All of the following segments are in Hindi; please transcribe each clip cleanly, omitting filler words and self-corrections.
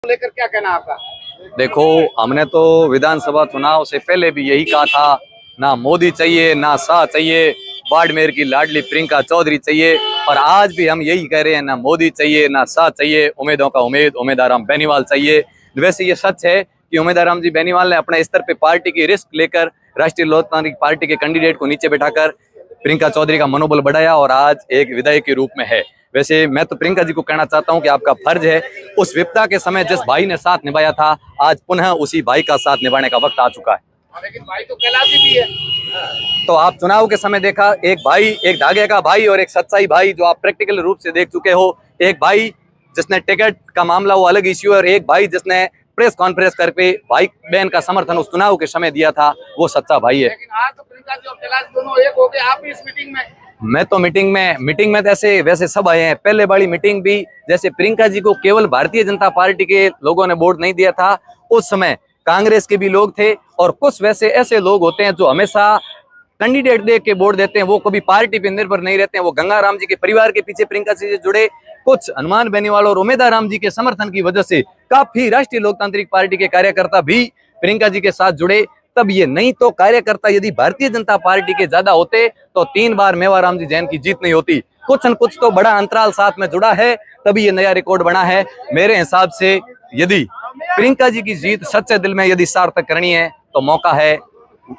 लेकर क्या कहना आपका? देखो, हमने तो विधानसभा चुनाव से पहले भी यही कहा था, ना मोदी चाहिए ना शाह चाहिए, बाड़मेर की लाडली प्रियंका चौधरी चाहिए। और आज भी हम यही कह रहे हैं, ना मोदी चाहिए ना शाह चाहिए, उम्मीदों का उम्मीदवार बेनीवाल चाहिए। वैसे ये सच है कि उम्मीदवार जी बेनीवाल ने अपने स्तर पे पार्टी की रिस्क लेकर राष्ट्रीय लोकतांत्रिक पार्टी के कैंडिडेट को नीचे बैठाकर प्रियंका चौधरी का मनोबल बढ़ाया और आज एक विधायक के रूप में है। वैसे मैं तो प्रियंका जी को कहना चाहता हूं कि आपका फर्ज है, उस विपदा के समय जिस भाई ने साथ निभाया था, आज पुनः उसी भाई का साथ निभाने का वक्त आ चुका है। लेकिन भाई तो कैलाशी भी है। तो आप चुनाव के समय देखा, एक भाई, एक धागे का भाई और एक सच्चाई भाई, जो आप प्रैक्टिकल रूप से देख चुके हो। एक भाई जिसने टिकट का मामला वो अलग इश्यू है, और एक भाई जिसने प्रेस कॉन्फ्रेंस करके भाई बहन का समर्थन उस चुनाव के समय दिया था, वो सच्चा भाई है। लेकिन आज तो प्रियंका जी और कैलाश दोनों एक हो गए, आप भी इस मीटिंग में। मैं तो मीटिंग में तो वैसे सब आए हैं। पहले वाली मीटिंग भी जैसे प्रियंका जी को केवल भारतीय जनता पार्टी के लोगों ने वोट नहीं दिया था, उस समय कांग्रेस के भी लोग थे। और कुछ वैसे ऐसे लोग होते हैं जो हमेशा कैंडिडेट देख के वोट देते हैं, वो कभी पार्टी पे निर्भर नहीं रहते हैं। वो गंगाराम जी के परिवार के पीछे प्रियंका जी से जुड़े, कुछ हनुमान बेनीवाल और उमेदवार राम जी के समर्थन की वजह से काफी राष्ट्रीय लोकतांत्रिक पार्टी के कार्यकर्ता भी प्रियंका जी के साथ जुड़े। तब ये नहीं तो कार्यकर्ता यदि भारतीय जनता पार्टी के ज्यादा होते तो 3 बार मेवाराम जी जैन की जीत नहीं होती। कुछ न कुछ तो बड़ा अंतराल साथ में जुड़ा है, तभी ये नया रिकॉर्ड बना है। मेरे हिसाब से यदि प्रियंका जी की जीत सच्चे दिल में यदि सार्थक करनी है तो मौका है,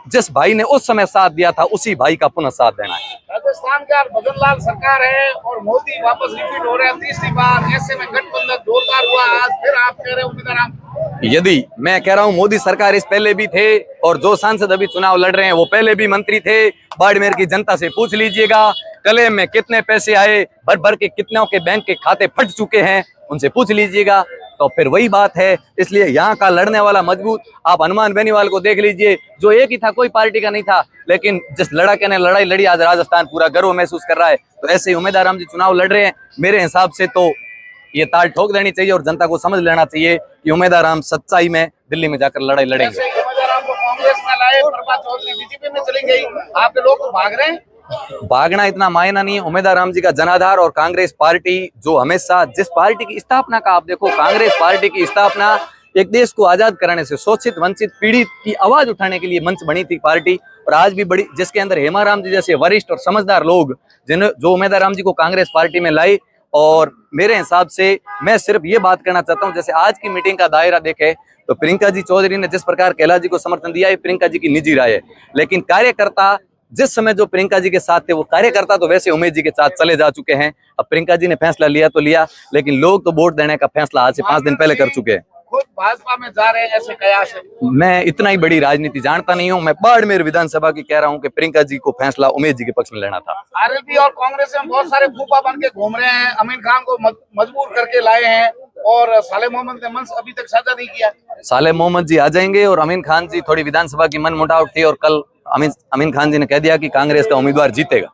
जिस भाई ने उस समय साथ दिया था उसी भाई का पुनः साथ देना है। राजस्थान का भजन लाल सरकार है और मोदी वापस रिपीट हो रहे हैं तीसरी बार, ऐसे में गठबंधन जोरदार हुआ। आज फिर आप कह रहे हो उम्मीदवार, यदि मैं कह रहा हूं मोदी सरकार इस पहले भी थे, और जो सांसद अभी चुनाव लड़ रहे हैं वो पहले भी मंत्री थे। बाड़मेर की जनता से पूछ लीजिएगा, कले में कितने पैसे आए, भर भर के कितनों के बैंक के खाते फट चुके हैं, उनसे पूछ लीजिएगा। तो फिर वही बात है। इसलिए यहाँ का लड़ने वाला मजबूत, आप हनुमान बेनीवाल को देख लीजिए, जो एक ही था, कोई पार्टी का नहीं था, लेकिन जिस लड़के ने लड़ाई लड़ी आज राजस्थान पूरा गर्व महसूस कर रहा है। तो ऐसे ही उम्मीदवार राम जी चुनाव लड़ रहे हैं। मेरे हिसाब से तो ये ताल ठोक देनी चाहिए और जनता को समझ लेना चाहिए कि उम्मीदवार राम सच्चाई में दिल्ली में जाकर लड़ाई लड़ेंगे। कांग्रेस में लाए, प्रभा चौधरी बीजेपी में चली गई, आपके लोग तो भाग रहे हैं। भागना इतना मायना नहीं है। उम्मीदवार राम जी का जनाधार और कांग्रेस पार्टी जो हमेशा, जिस पार्टी की स्थापना का आप देखो, कांग्रेस पार्टी की स्थापना एक देश को आजाद कराने से, शोषित वंचित पीड़ित की आवाज उठाने के लिए मंच बनी थी पार्टी, और आज भी बड़ी, जिसके अंदर हेमाराम जी जैसे वरिष्ठ और समझदार लोग जो उम्मीदवार राम जी को कांग्रेस पार्टी में लाई। और मेरे हिसाब से मैं सिर्फ ये बात करना चाहता हूँ, जैसे आज की मीटिंग का दायरा देखे तो प्रियंका जी चौधरी ने जिस प्रकार कैलाश जी को समर्थन दिया, ये प्रियंका जी की निजी राय है। लेकिन कार्यकर्ता जिस समय जो प्रियंका जी के साथ थे, वो कार्यकर्ता तो वैसे उमेश जी के साथ चले जा चुके हैं। अब प्रियंका जी ने फैसला लिया तो लिया, लेकिन लोग तो वोट देने का फैसला आज से 5 दिन पहले कर चुके हैं। खुद भाजपा में जा रहे हैं, ऐसे कयास है। मैं इतना ही बड़ी राजनीति जानता नहीं हूं। मैं बाड़मेर विधानसभा की कह रहा हूं कि प्रियंका जी को फैसला उमेश जी के पक्ष में लेना था। आरएलपी और कांग्रेस में बहुत सारे फूफा बन के घूम रहे हैं, अमीन खान को मजबूर करके लाए हैं, और साले मोहम्मद ने मंच अभी तक साझा नहीं किया। साले मोहम्मद जी आ जाएंगे, और अमीन खान जी थोड़ी विधानसभा की मन मुटाव थी, और कल अमीन खान जी ने कह दिया कि कांग्रेस का उम्मीदवार जीतेगा।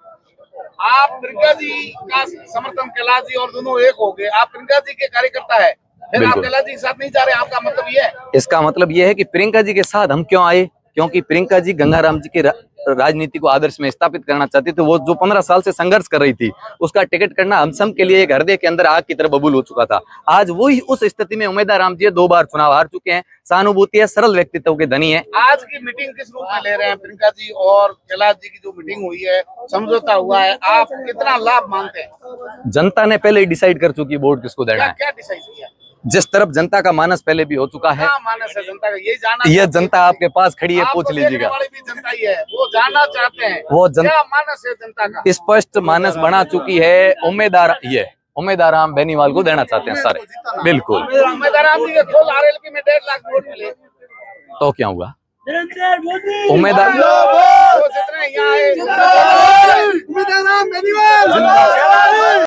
आप प्रियंका जी का समर्थन कैलाश जी और दोनों एक हो गए, आप प्रियंका जी के कार्यकर्ता है, फिर आप कैलाश जी के साथ नहीं जा रहे, आपका मतलब ये है? इसका मतलब ये है कि प्रियंका जी के साथ हम क्यों आए, क्योंकि प्रियंका जी गंगाराम जी की राजनीति को आदर्श में स्थापित करना चाहती थी। वो जो 15 साल से संघर्ष कर रही थी, उसका टिकट करना हम सब के लिए एक हृदय के अंदर आग की तरह बबूल हो चुका था। आज वही उस स्थिति में उम्मीदवार राम जी 2 बार चुनाव हार चुके हैं, सहानुभूति है, सरल व्यक्तित्व के धनी है। आज की मीटिंग किस रूप में ले रहे हैं? प्रियंका जी और कैलाश जी की जो मीटिंग हुई है, समझौता हुआ है, आप कितना लाभ मानते हैं? जनता ने पहले ही डिसाइड कर चुकी वोट किसको देना है। क्या डिसाइड किया? जिस तरफ जनता का मानस पहले भी हो चुका है, मानस है जनता का, यही जानना। ये जनता आपके पास खड़ी है, पूछ लीजिएगा। भी जनता ही है, वो जानना चाहते हैं वो क्या मानस है जनता का। स्पष्ट मानस बना चुकी है। उम्मीदवार राम बेनीवाल को देना चाहते हैं सारे, बिल्कुल। उम्मीदवार राम जी के खोल आरएलपी में 1.5 लाख वोट मिले तो क्या हुआ? उम्मीदवार जितने यहाँ